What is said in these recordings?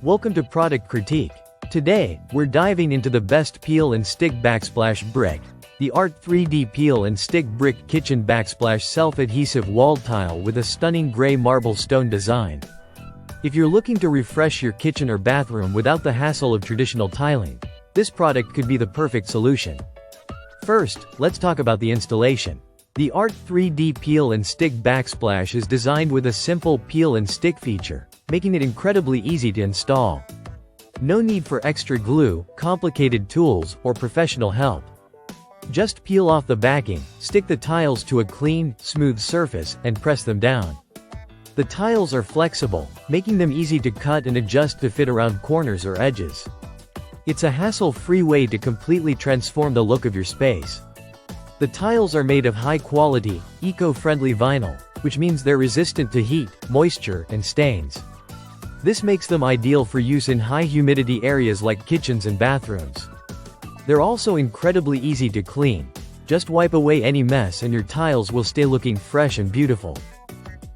Welcome to Product Critique. Today, we're diving into the best peel and stick backsplash brick, the Art3d Peel and Stick Brick Kitchen Backsplash Self-Adhesive Wall Tile with a stunning gray marble stone design. If you're looking to refresh your kitchen or bathroom without the hassle of traditional tiling, this product could be the perfect solution. First, let's talk about the installation. The Art3d Peel and Stick Backsplash is designed with a simple peel and stick feature, making it incredibly easy to install. No need for extra glue, complicated tools, or professional help. Just peel off the backing, stick the tiles to a clean, smooth surface, and press them down. The tiles are flexible, making them easy to cut and adjust to fit around corners or edges. It's a hassle-free way to completely transform the look of your space. The tiles are made of high-quality, eco-friendly vinyl, which means they're resistant to heat, moisture, and stains. This makes them ideal for use in high-humidity areas like kitchens and bathrooms. They're also incredibly easy to clean. Just wipe away any mess and your tiles will stay looking fresh and beautiful.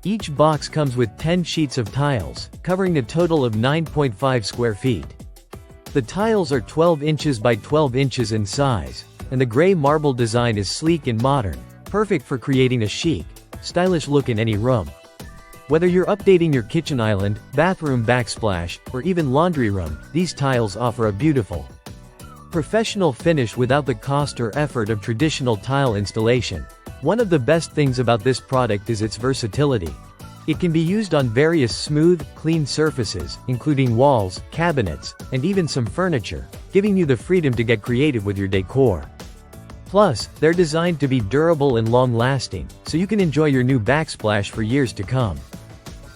Each box comes with 10 sheets of tiles, covering a total of 9.5 square feet. The tiles are 12 inches by 12 inches in size, and the gray marble design is sleek and modern, perfect for creating a chic, stylish look in any room. Whether you're updating your kitchen island, bathroom backsplash, or even laundry room, these tiles offer a beautiful, professional finish without the cost or effort of traditional tile installation. One of the best things about this product is its versatility. It can be used on various smooth, clean surfaces, including walls, cabinets, and even some furniture, giving you the freedom to get creative with your decor. Plus, they're designed to be durable and long-lasting, so you can enjoy your new backsplash for years to come.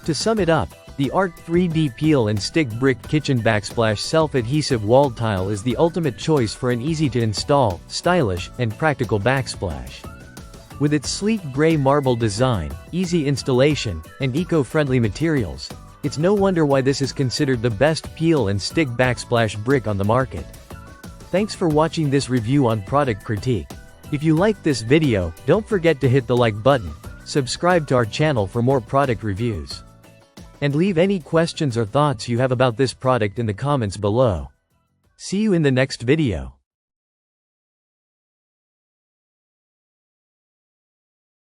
To sum it up, the Art3d Peel and Stick Brick Kitchen Backsplash Self-Adhesive Wall Tile is the ultimate choice for an easy-to-install, stylish, and practical backsplash. With its sleek gray marble design, easy installation, and eco-friendly materials, it's no wonder why this is considered the best peel and stick backsplash brick on the market. Thanks for watching this review on Product Critique. If you liked this video, don't forget to hit the like button, subscribe to our channel for more product reviews, and leave any questions or thoughts you have about this product in the comments below. See you in the next video.